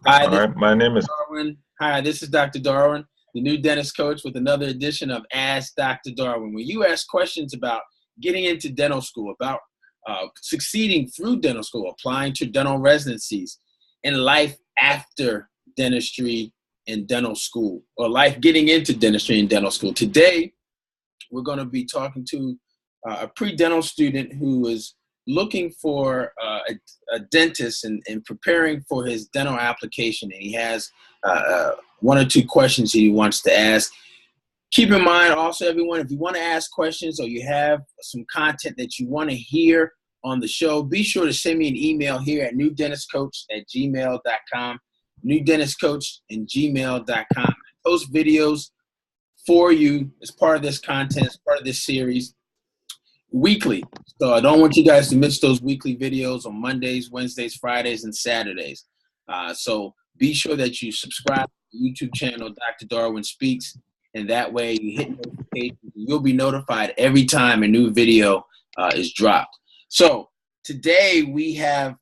Hi, All this is right, my name is Darwin. Hi, this is Dr. Darwin, the new dentist coach with another edition of Ask Dr. Darwin, where you ask questions about getting into dental school, about succeeding through dental school, applying to dental residencies, and life after dentistry and dental school, or life getting into dentistry and dental school. Today, we're going to be talking to a pre-dental student who is looking for a dentist and preparing for his dental application. And he has one or two questions he wants to ask. Keep in mind also, everyone, if you want to ask questions or you have some content that you want to hear on the show, be sure to send me an email here at newdentistcoach@gmail.com, newdentistcoach@gmail.com. Post videos for you as part of this content, as part of this series, weekly. So I don't want you guys to miss those weekly videos on Mondays, Wednesdays, Fridays, and Saturdays. So be sure that you subscribe to the YouTube channel, Dr. Darwin Speaks, and that way you hit notifications. You'll be notified every time a new video is dropped. So today we have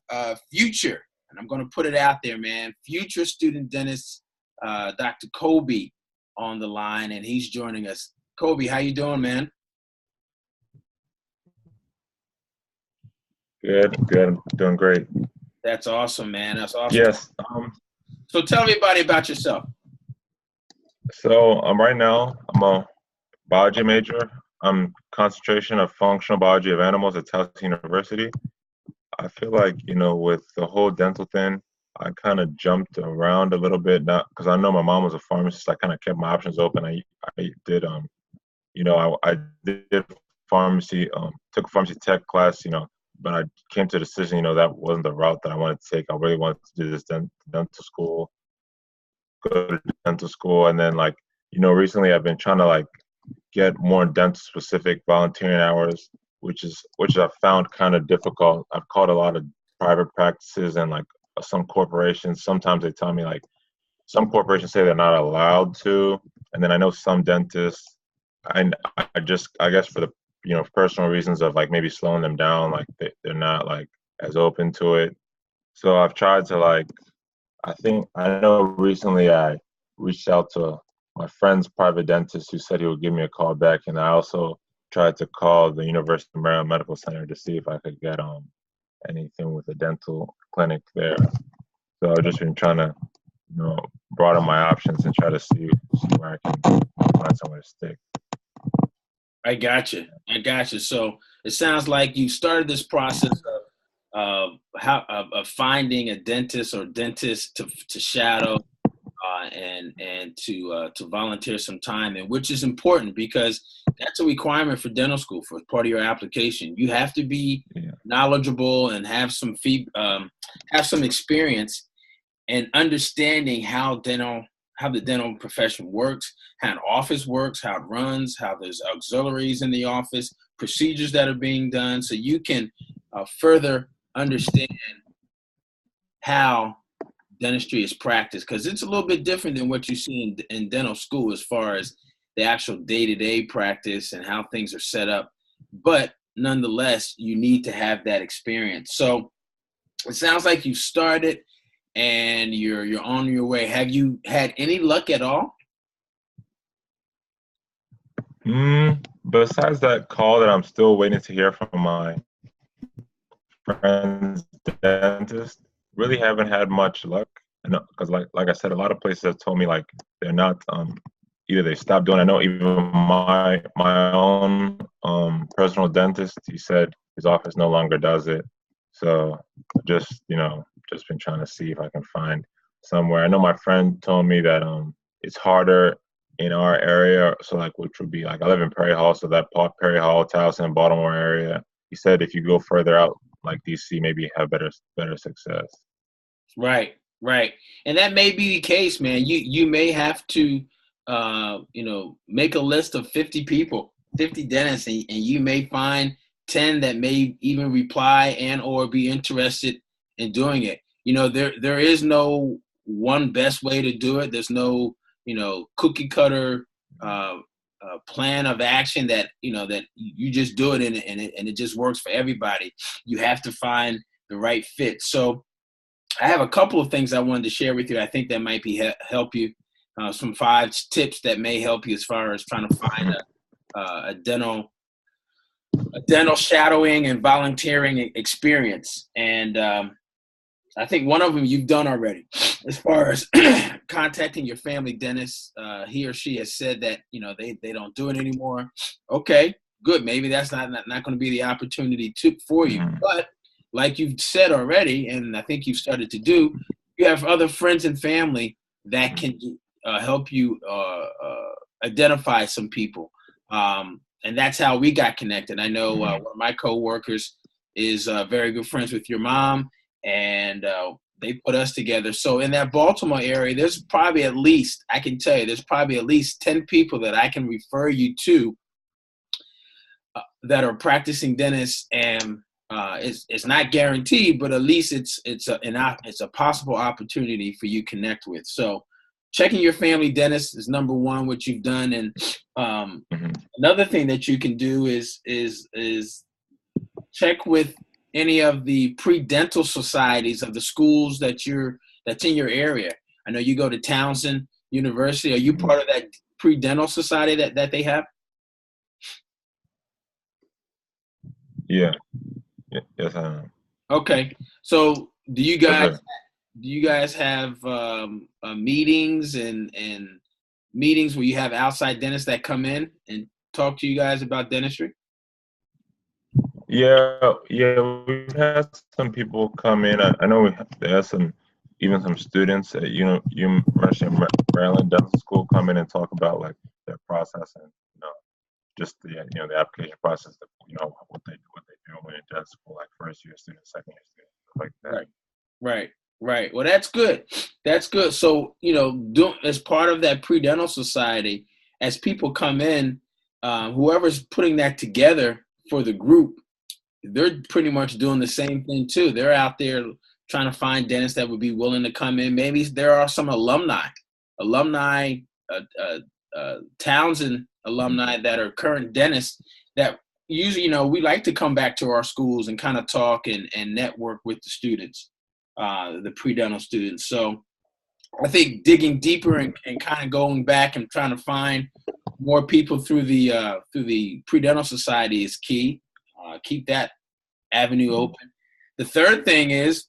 future, and I'm going to put it out there, man, future student dentist, Dr. Kaobi, on the line, and he's joining us. Kaobi, how you doing, man? good, doing great. That's awesome, man. That's awesome. Yes. So tell everybody about yourself. So right now I'm a biology major. I'm concentration of functional biology of animals at Towson University. I feel like with the whole dental thing, I kind of jumped around a little bit, not because I know my mom was a pharmacist. I kind of kept my options open. I did I did pharmacy, took a pharmacy tech class, but I came to the decision, that wasn't the route that I wanted to take. I really wanted to do this dental school, go to dental school. And then recently I've been trying to get more dental specific volunteering hours, which I've found kind of difficult. I've called a lot of private practices and some corporations. Sometimes they tell me some corporations say they're not allowed to. And then I know some dentists, I guess for the personal reasons of maybe slowing them down, they're not as open to it. So I've tried to I know recently I reached out to my friend's private dentist who said he would give me a call back, and I also tried to call the University of Maryland Medical Center to see if I could get anything with a dental clinic there. So I've just been trying to broaden my options and try to see where I can find somewhere to stick. I got you. So it sounds like you started this process of finding a dentist or dentist to shadow and to volunteer some time in, which is important because that's a requirement for dental school for part of your application. You have to be knowledgeable and have some experience and understanding how the dental profession works, how an office works, how it runs, how there's auxiliaries in the office, procedures that are being done, so you can further understand how dentistry is practiced, because it's a little bit different than what you see in dental school as far as the actual day-to-day practice and how things are set up. But nonetheless, you need to have that experience. So it sounds like you started and you're on your way. Have you had any luck at all? Besides that call that I'm still waiting to hear from my friend's dentist, really haven't had much luck. Because like I said, a lot of places have told me they're not either they stopped doing. I know even my own personal dentist, he said his office no longer does it. So just been trying to see if I can find somewhere. I know my friend told me that it's harder in our area, so which would be I live in Perry Hall, so that Perry Hall, Towson, Baltimore area. He said if you go further out DC, maybe have better success. Right. And that may be the case, man. You may have to make a list of 50 people, 50 dentists, and you may find 10 that may even reply and or be interested in doing it. There is no one best way to do it. There's no cookie cutter plan of action that that you just do it and it just works for everybody. You have to find the right fit. So I have a couple of things I wanted to share with you. I think that might be help you. Some 5 tips that may help you as far as trying to find a dental shadowing and volunteering experience. And I think one of them you've done already. As far as contacting your family dentist, he or she has said that they don't do it anymore. Okay, good. Maybe that's not going to be the opportunity for you. But like you've said already, and I think you've started to do, you have other friends and family that can help you identify some people. And that's how we got connected. I know one of my coworkers is very good friends with your mom, and they put us together. So in that Baltimore area, there's probably at least 10 people that I can refer you to that are practicing dentists, and it's not guaranteed, but at least it's a possible opportunity for you to connect with. So checking your family dentist is number one, what you've done. And another thing that you can do is check with any of the pre-dental societies of the schools that's in your area. I know you go to Towson University. Are you part of that pre-dental society that they have? Yeah. Yes, I am. Okay. So do you guys have meetings and meetings where you have outside dentists that come in and talk to you guys about dentistry? Yeah, we've had some people come in. I know there are some students at University of Maryland Dental School come in and talk about like their process and just the the application process, what they do when in dental school, like first year students, second year students, stuff like that. Right. Well, that's good. So as part of that pre-dental society, as people come in, whoever's putting that together for the group, they're pretty much doing the same thing too. They're out there trying to find dentists that would be willing to come in. Maybe there are some alumni, Townsend alumni that are current dentists that usually, we like to come back to our schools and kind of talk and network with the students, the pre-dental students. So I think digging deeper and kind of going back and trying to find more people through the pre-dental society is key. Keep that avenue open. The third thing is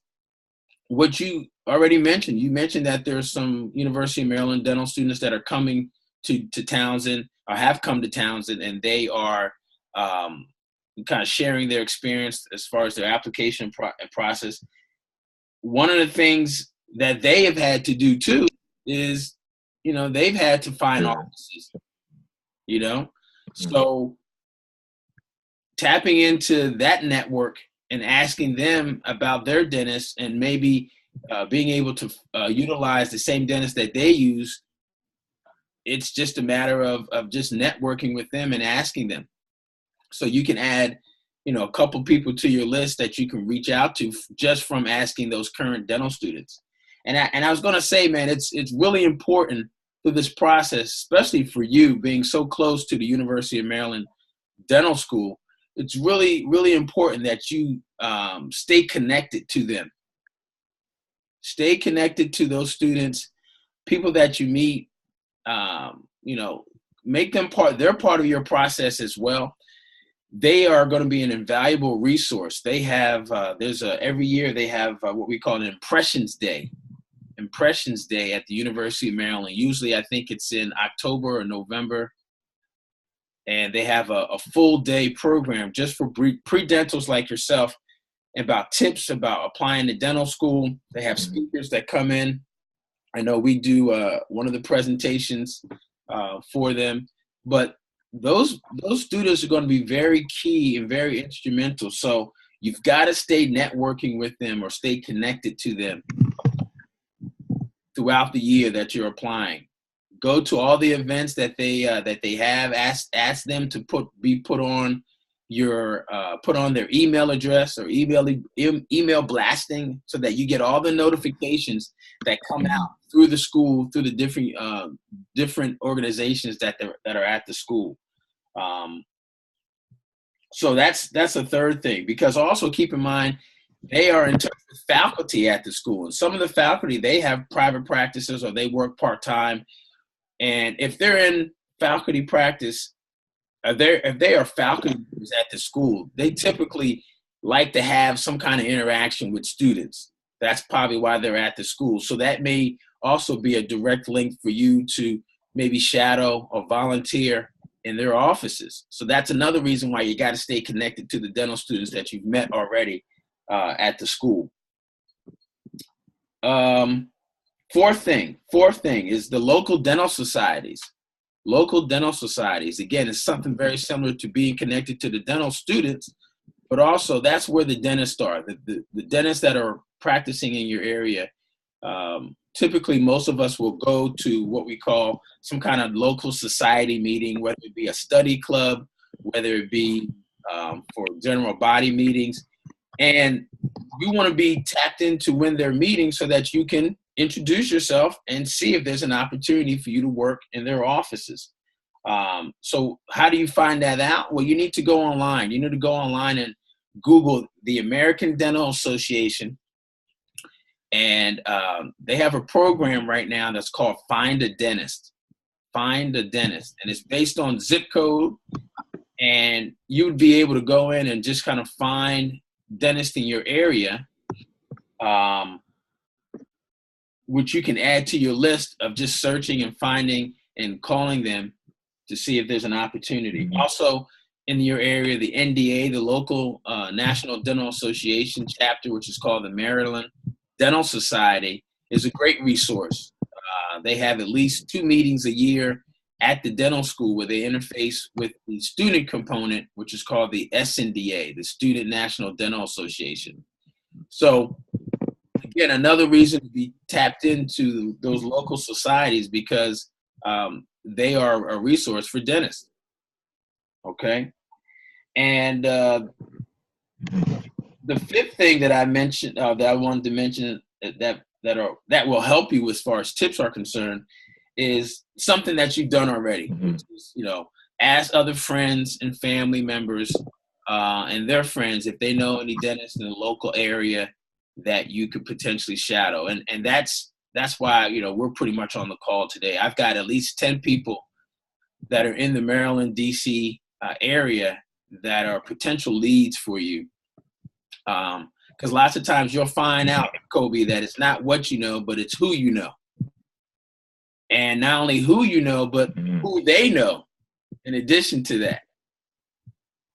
what you already mentioned. You mentioned that there's some University of Maryland dental students that are coming to Townsend or have come to Townsend, and they are kind of sharing their experience as far as their application process. One of the things that they have had to do too is, they've had to find offices, so tapping into that network and asking them about their dentist and maybe being able to utilize the same dentist that they use. It's just a matter of just networking with them and asking them. So you can add, a couple people to your list that you can reach out to just from asking those current dental students. And I was going to say, man, it's really important for this process, especially for you being so close to the University of Maryland Dental School. It's really, really important that you stay connected to them. Stay connected to those students, people that you meet. Make them they're part of your process as well. They are going to be an invaluable resource. They have, every year they have what we call an Impressions Day at the University of Maryland. Usually I think it's in October or November. And they have a full day program just for pre-dentals like yourself about tips about applying to dental school. They have speakers that come in. I know we do one of the presentations for them, but those students are going to be very key and very instrumental. So you've got to stay networking with them or stay connected to them throughout the year that you're applying. Go to all the events that they have. Ask them to put on their email address or email blasting so that you get all the notifications that come out through the school, through the different organizations that are at the school. So that's a third thing, because also keep in mind, they are in touch with faculty at the school. And some of the faculty, they have private practices or they work part-time. And if they're in faculty practice, if they are faculty members at the school, they typically like to have some kind of interaction with students. That's probably why they're at the school. So that may also be a direct link for you to maybe shadow or volunteer in their offices. So that's another reason why you got to stay connected to the dental students that you've met already at the school. Fourth thing is the local dental societies. Local dental societies, again, is something very similar to being connected to the dental students, but also that's where the dentists are. The dentists that are practicing in your area, typically most of us will go to what we call some kind of local society meeting, whether it be a study club, whether it be for general body meetings. And you want to be tapped into when they're meeting so that you can introduce yourself and see if there's an opportunity for you to work in their offices. So how do you find that out? Well, you need to go online. You need to go online and Google the American Dental Association. And they have a program right now that's called Find a Dentist. Find a Dentist. And it's based on zip code. And you would be able to go in and just kind of find dentists in your area, which you can add to your list of just searching and finding and calling them to see if there's an opportunity. Also in your area, the NDA, the local National Dental Association chapter, which is called the Maryland Dental Society, is a great resource. They have at least 2 meetings a year at the dental school where they interface with the student component, which is called the SNDA, the Student National Dental Association. So again, another reason to be tapped into those local societies because they are a resource for dentists. Okay. And the fifth thing that I mentioned, that I wanted to mention that will help you as far as tips are concerned is something that you've done already. Which is, ask other friends and family members and their friends if they know any dentists in the local area that you could potentially shadow. And that's why, we're pretty much on the call today. I've got at least 10 people that are in the Maryland, DC area that are potential leads for you. Because lots of times you'll find out, Kaobi, that it's not what you know, but it's who you know. And not only who you know, but who they know in addition to that.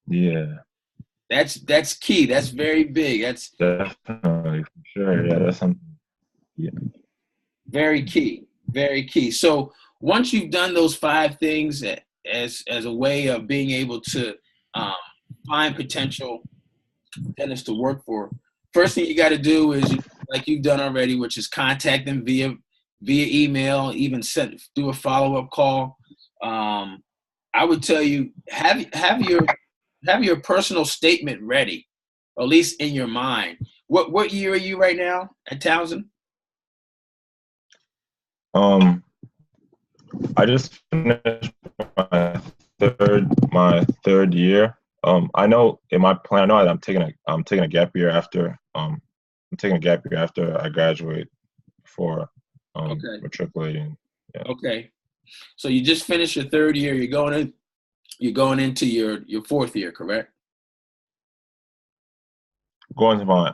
Yeah. That's key. That's very big. That's definitely for sure. Yeah, that's something. Yeah. Very key. Very key. So once you've done those 5 things as a way of being able to find potential dentists to work for, first thing you got to do is, like you've done already, which is contact them via email, even do a follow-up call. I would tell you, have your personal statement ready, or at least in your mind. What year are you right now at Towson? I just finished my third year. I know in my plan, I know I'm taking a gap year after I'm taking a gap year after I graduate for matriculating. Yeah. Okay. So you just finished your third year. You're going into your 4th year, correct? Going to my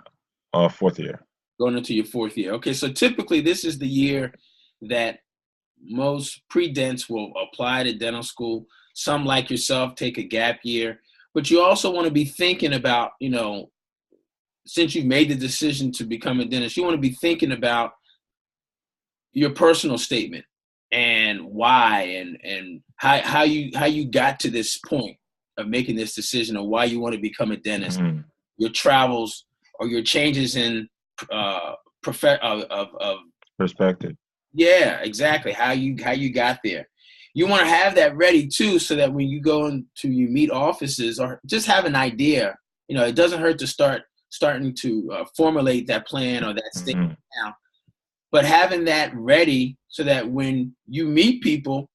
4th year. Going into your 4th year. Okay, so typically this is the year that most pre-dents will apply to dental school. Some, like yourself, take a gap year. But you also want to be thinking about, since you've made the decision to become a dentist, you want to be thinking about your personal statement and why and how you got to this point of making this decision or why you want to become a dentist, your travels or your changes in perspective. Yeah, exactly. How you got there. You want to have that ready too, so that when you go you meet offices or just have an idea, it doesn't hurt to starting to formulate that plan or that statement now. But having that ready so that when you meet people,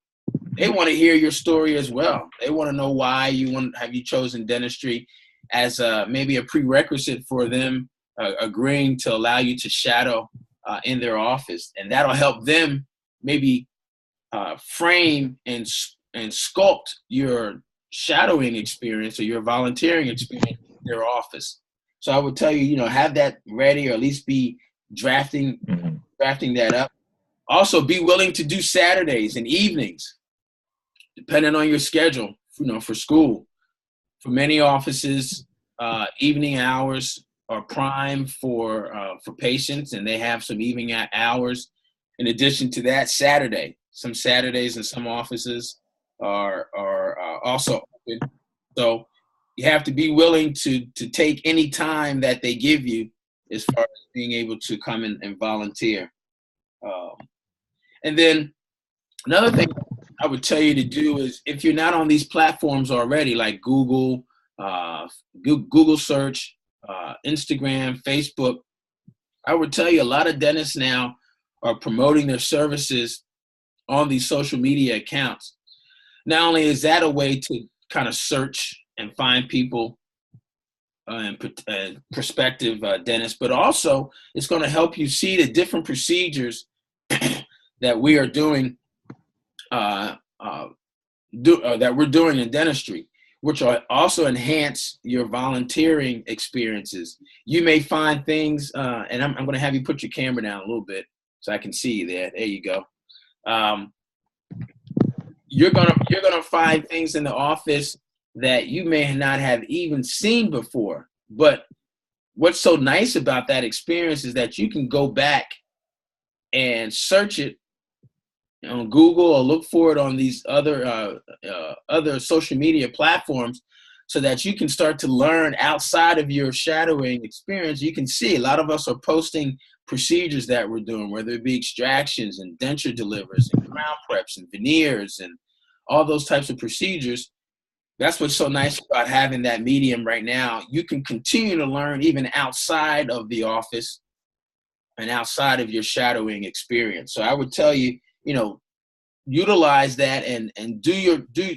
they want to hear your story as well. They want to know why have you chosen dentistry as maybe a prerequisite for them agreeing to allow you to shadow in their office, and that'll help them maybe frame and sculpt your shadowing experience or your volunteering experience in their office. So I would tell you, you know, have that ready, or at least be drafting that up. Also, be willing to do Saturdays and evenings, depending on your schedule, you know, for school. For many offices, evening hours are prime for patients, and they have some evening hours. In addition to that, some Saturdays in some offices are also open. So you have to be willing to take any time that they give you as far as being able to come in and volunteer. And then another thing I would tell you to do is, if you're not on these platforms already, like Google search, Instagram, Facebook, I would tell you a lot of dentists now are promoting their services on these social media accounts. Not only is that a way to kind of search and find people and prospective dentists, but also it's going to help you see the different procedures that we are doing, that we're doing in dentistry, which will also enhance your volunteering experiences. You may find things, and I'm going to have you put your camera down a little bit so I can see you there. There you go. You're gonna find things in the office that you may not have even seen before. But what's so nice about that experience is that you can go back and search it on Google or look for it on these other social media platforms, so that you can start to learn outside of your shadowing experience. You can see a lot of us are posting procedures that we're doing, whether it be extractions and denture delivers and crown preps and veneers and all those types of procedures. That's what's so nice about having that medium right now. You can continue to learn even outside of the office and outside of your shadowing experience. So I would tell you, you know, utilize that and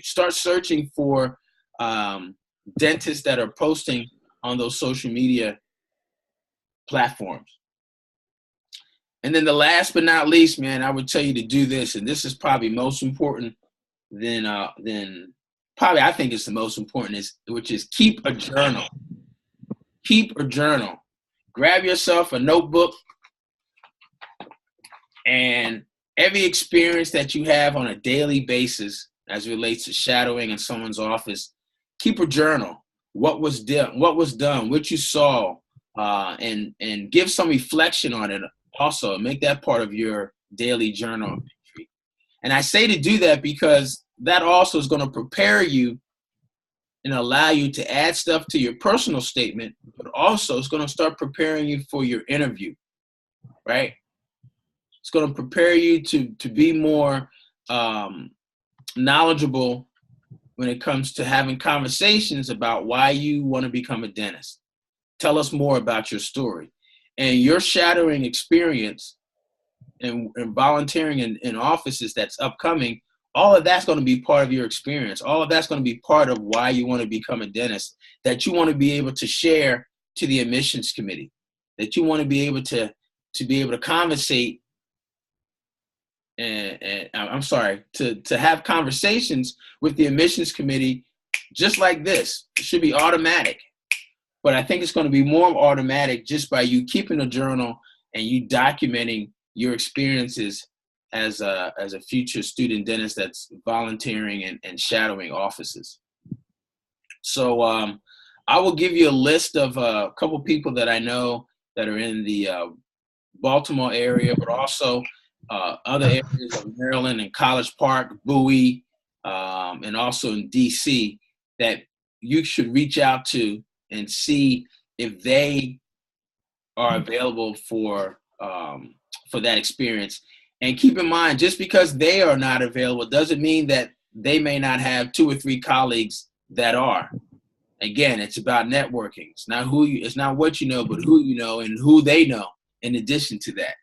start searching for dentists that are posting on those social media platforms. And then the last but not least, man, I would tell you to do this, and this is probably most important than probably I think it's the most important, which is keep a journal. Keep a journal. Grab yourself a notebook, and every experience that you have on a daily basis as it relates to shadowing in someone's office, keep a journal. What was done, what you saw, and give some reflection on it also. Make that part of your daily journal entry. And I say to do that because that also is going to prepare you and allow you to add stuff to your personal statement, but also it's going to start preparing you for your interview, right? It's going to prepare you to be more knowledgeable when it comes to having conversations about why you want to become a dentist. Tell us more about your story. And your shadowing experience and volunteering in offices that's upcoming, all of that's going to be part of your experience. All of that's going to be part of why you want to become a dentist, that you want to be able to share to the admissions committee, that you want to be able to conversate to have conversations with the admissions committee just like this. It should be automatic. But I think it's going to be more automatic just by you keeping a journal and you documenting your experiences as a future student dentist that's volunteering and shadowing offices. So I will give you a list of a couple people that I know that are in the Baltimore area, but also other areas of Maryland and College Park, Bowie, and also in DC, that you should reach out to and see if they are available for that experience. And keep in mind, just because they are not available doesn't mean that they may not have 2 or 3 colleagues that are. Again, it's about networking. It's not it's not what you know, but who you know and who they know in addition to that.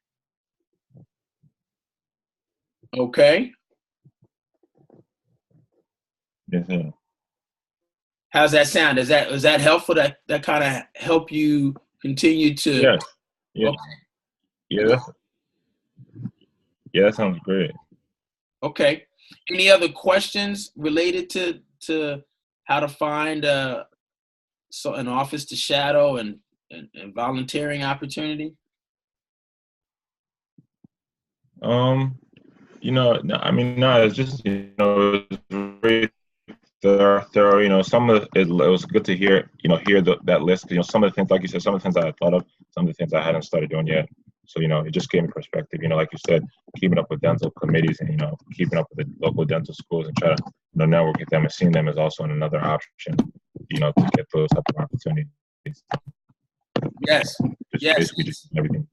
Okay? Yes, sir. How's that sound? Is that helpful? That kind of help you, continue to? Yes. Yeah. Okay. Yeah. That sounds great. Okay. Any other questions related to how to find an office to shadow and volunteering opportunity? I mean, no, it's just, it's very thorough. Some of it was good to hear, hear that list. Some of the things, like you said, some of the things I had thought of, some of the things I hadn't started doing yet. So, it just gave me perspective. Like you said, keeping up with dental committees and, keeping up with the local dental schools and try to, network with them and seeing them is also another option, to get those type of opportunities. Yes. Yes. Basically just everything.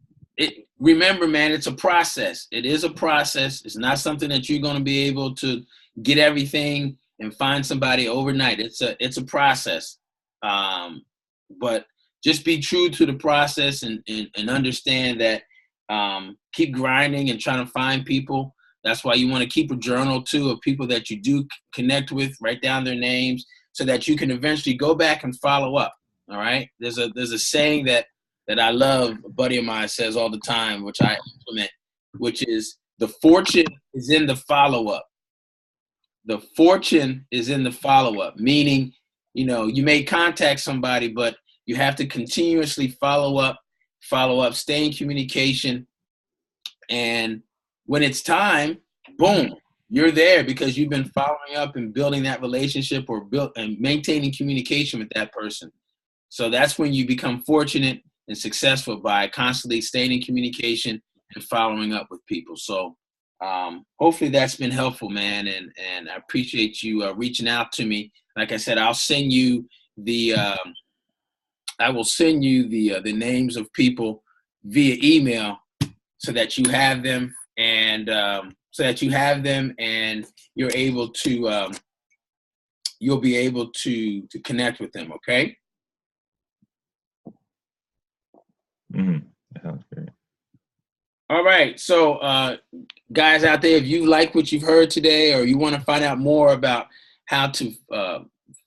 Remember, man, it's a process. It is a process. It's not something that you're going to be able to get everything and find somebody overnight. It's a process. But just be true to the process and understand that keep grinding and trying to find people. That's why you want to keep a journal too of people that you do connect with, write down their names so that you can eventually go back and follow up. All right. There's a saying that I love, a buddy of mine says all the time, which I implement, which is the fortune is in the follow-up. The fortune is in the follow-up, meaning, you may contact somebody, but you have to continuously follow up, stay in communication. And when it's time, boom, you're there because you've been following up and building that relationship or and maintaining communication with that person. So that's when you become fortunate and successful, by constantly staying in communication and following up with people. So hopefully that's been helpful, man. And I appreciate you reaching out to me. Like I said, I'll send you the the names of people via email so that you have them and you're able to you'll be able to connect with them. Okay. Mm-hmm. That sounds great. All right. So, guys out there, if you like what you've heard today, or you want to find out more about how to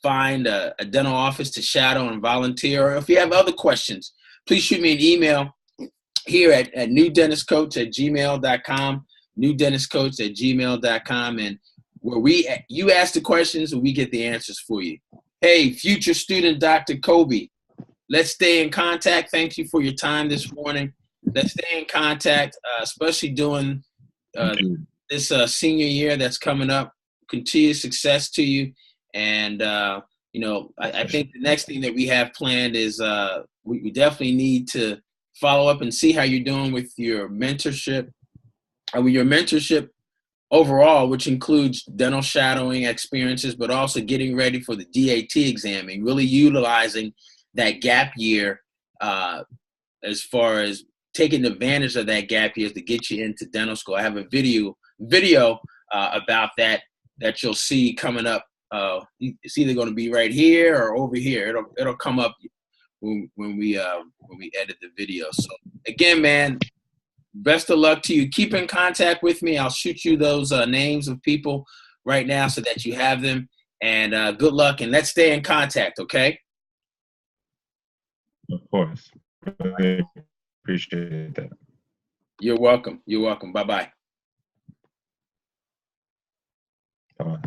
find a dental office to shadow and volunteer, or if you have other questions, please shoot me an email here at newdentistcoach@gmail.com, newdentistcoach@gmail.com, and where you ask the questions and we get the answers for you. Hey, future student Dr. Kaobi, let's stay in contact. Thank you for your time this morning. Let's stay in contact, especially during this senior year that's coming up. Continued success to you. And, I think the next thing that we have planned is we definitely need to follow up and see how you're doing with your mentorship, overall, which includes dental shadowing experiences, but also getting ready for the DAT exam and really utilizing that gap year as far as taking advantage of that gap year to get you into dental school. I have a video about that you'll see coming up. It's either going to be right here or over here. It'll come up when we edit the video. So again, man, best of luck to you. Keep in contact with me. I'll shoot you those names of people right now so that you have them. And good luck, and let's stay in contact. Okay. Of course. Really appreciate that. You're welcome. You're welcome. Bye-bye. Bye.